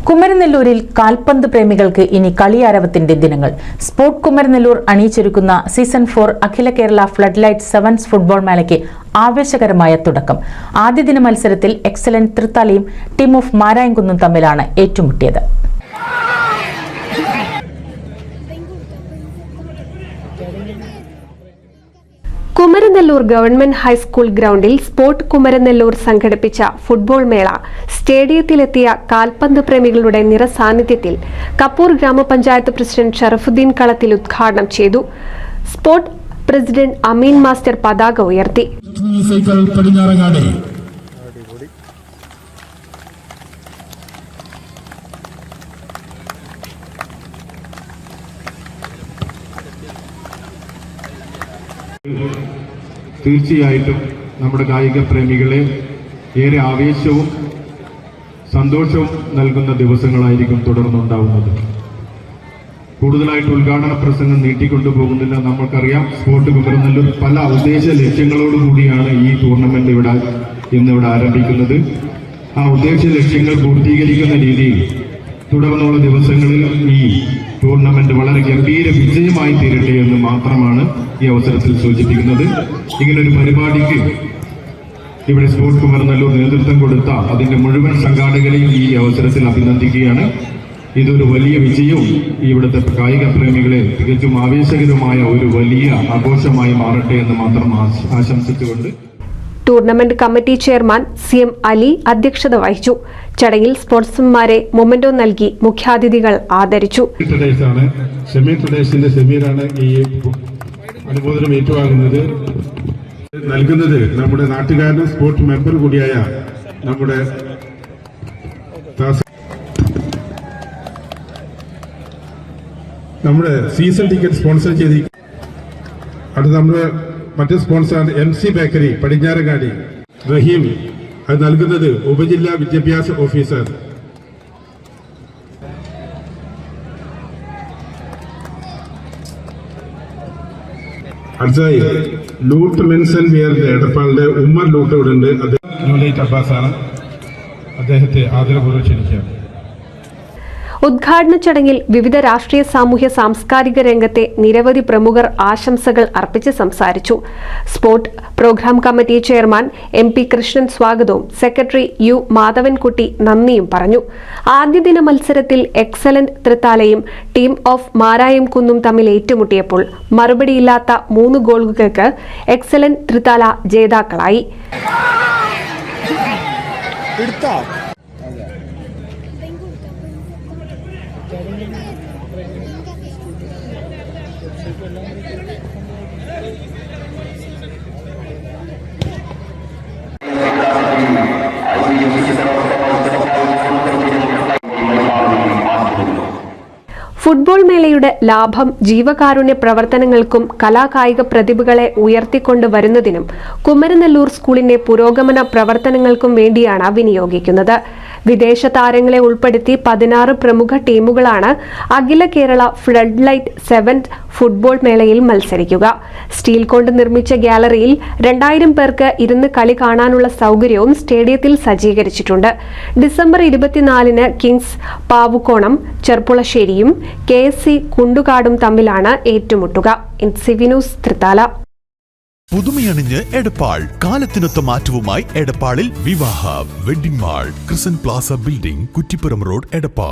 കുമരനെല്ലൂരിൽ കാൽപന്ത് പ്രേമികൾക്ക് ഇനി കളിയാരവത്തിന്റെ ദിനങ്ങൾ. സ്പോർട് കുമരനെല്ലൂർ അണിയിച്ചൊരുക്കുന്ന സീസൺ 4 അഖില Kerala flood light sevens football മേളയ്ക്ക് ആവേശകരമായ തുടക്കം. ആദ്യ ദിന മത്സരത്തിൽ എക്സലന്റ് തൃത്താലയും ടീം ഓഫ് മാരായംകുന്നും തമ്മിലാണ് ഏറ്റുമുട്ടിയത്. കുമരനെല്ലൂർ ഗവൺമെന്റ് ഹൈസ്കൂൾ ഗ്രൗണ്ടിൽ സ്പോർട് കുമരനെല്ലൂർ സംഘടിപ്പിച്ച ഫുട്ബോൾ മേള സ്റ്റേഡിയത്തിലെത്തിയ കാൽപന്ത് പ്രേമികളുടെ നിറസാന്നിധ്യത്തിൽ കപ്പൂർ ഗ്രാമപഞ്ചായത്ത് പ്രസിഡന്റ് ഷറഫുദ്ദീൻ കളത്തിൽ ഉദ്ഘാടനം ചെയ്തു. സ്പോർട് പ്രസിഡന്റ് അമീൻ മാസ്റ്റർ പതാക ഉയർത്തി. തീർച്ചയായിട്ടും നമ്മുടെ കായിക പ്രേമികളെ ഏറെ ആവേശവും സന്തോഷവും നൽകുന്ന ദിവസങ്ങളായിരിക്കും തുടർന്നുണ്ടാവുന്നത്. കൂടുതലായിട്ട് ഉദ്ഘാടന പ്രസംഗം നീട്ടിക്കൊണ്ടുപോകുന്നില്ല. നമ്മൾക്കറിയാം, സ്പോർട് കുമരനെല്ലൂർ പല ഉദ്ദേശ ലക്ഷ്യങ്ങളോടുകൂടിയാണ് ഈ ടൂർണമെന്റ് ഇന്നിവിടെ ആരംഭിക്കുന്നത്. ആ ഉദ്ദേശ ലക്ഷ്യങ്ങൾ പൂർത്തീകരിക്കുന്ന രീതിയിൽ തുടർന്നുള്ള ദിവസങ്ങളിൽ ഈ ടൂർണമെന്റ് വളരെ ഗംഭീര വിജയമായി തീരട്ടെ എന്ന് മാത്രമാണ് ഈ അവസരത്തിൽ സൂചിപ്പിക്കുന്നത്. ഇങ്ങനൊരു പരിപാടിക്ക് ഇവിടെ സ്പോർട് കുമരനെല്ലൂർ നേതൃത്വം കൊടുത്ത അതിന്റെ മുഴുവൻ സംഘാടകരെയും ഈ അവസരത്തിൽ അഭിനന്ദിക്കുകയാണ്. ഇതൊരു വലിയ വിജയവും ഇവിടുത്തെ കായിക പ്രേമികളെ തികച്ചും ആവേശകരമായ ഒരു വലിയ ആഘോഷമായി മാറട്ടെ എന്ന് മാത്രം ആശംസിച്ചുകൊണ്ട് tournament committee chairman CM Ali അധ്യക്ഷത വഹിച്ചു. ചടങ്ങിൽ സ്പോർട്സ്മാൻമാരെ മൊമെന്റോ നൽകി മുഖ്യാതിഥികൾ ആദരിച്ചു. സെമീറാണ് ഈ അനുമോദനം ഏറ്റുവാങ്ങുന്നത്. നൽകുന്നത് നമ്മുടെ നാട്ടുകാരനും സ്പോർട്സ് മെമ്പർ കൂടിയായ നമ്മുടെ സീസൺ ടിക്കറ്റ് സ്പോൺസർ ചെയ്ത് അത് നമ്മുടെ മറ്റു sponsor MC bakery Padinjarangadi Raheem. അത് നൽകുന്നത് ഉപജില്ലാ വിദ്യാഭ്യാസ ഓഫീസർ. അടുത്തതായി ലൂട്ട് മെൻസ് ആൻഡ് വിയറിന്റെ എടപ്പാളിന്റെ ഉമ്മർ ലൂട്ട് ഇവിടെ ഉണ്ട്. ന്യൂലൈറ്റ് അബ്ബാസ് ആണ്. അദ്ദേഹത്തെ ആദരപൂർവ്വം ക്ഷണിക്കാം. ഉദ്ഘാടന ചടങ്ങിൽ വിവിധ രാഷ്ട്രീയ സാമൂഹ്യ സാംസ്കാരിക രംഗത്തെ നിരവധി പ്രമുഖർ ആശംസകൾ അർപ്പിച്ച് സംസാരിച്ചു. Sport programme committee chairman MP Krishnan സ്വാഗതവും സെക്രട്ടറി U മാധവൻകുട്ടി നന്ദിയും പറഞ്ഞു. ആദ്യ ദിന മത്സരത്തിൽ എക്സലന്റ് തൃത്താലയും ടീം ഓഫ് മാരായംകുന്നും തമ്മിൽ ഏറ്റുമുട്ടിയപ്പോൾ മറുപടിയില്ലാത്ത 3 ഗോളുകൾക്ക് എക്സലന്റ് തൃത്താല ജേതാക്കളായി. ഫുട്ബോൾ മേളയുടെ ലാഭം ജീവകാരുണ്യ പ്രവർത്തനങ്ങൾക്കും കലാകായിക പ്രതിഭകളെ ഉയർത്തിക്കൊണ്ടുവരുന്നതിനും കുമരനെല്ലൂർ സ്കൂളിന്റെ പുരോഗമന പ്രവർത്തനങ്ങൾക്കും വേണ്ടിയാണ് വിനിയോഗിക്കുന്നത്. വിദേശ താരങ്ങളെ ഉൾപ്പെടുത്തി 16 പ്രമുഖ ടീമുകളാണ് അഖില Kerala flood light 7th football മേളയിൽ മത്സരിക്കുക. സ്റ്റീൽ കൊണ്ട് നിർമ്മിച്ച ഗാലറിയിൽ 2000 പേർക്ക് ഇരുന്ന് കളി കാണാനുള്ള സൗകര്യവും സ്റ്റേഡിയത്തിൽ സജ്ജീകരിച്ചിട്ടുണ്ട്. ഡിസംബർ 24-ന് കിങ്സ് പാവുക്കോണം ചെർപ്പുളശ്ശേരിയും KSC കുണ്ടുകാടും തമ്മിലാണ് ഏറ്റുമുട്ടുക. NCV news Thrithala. പുതുമയണിഞ്ഞ് എടപ്പാൾ കാലത്തിനൊത്ത മാറ്റവുമായി എടപ്പാളിൽ വിവാഹ വെഡിംഗ് മാൾ ക്രിസൻ plaza building Kuttippuram road Edappal.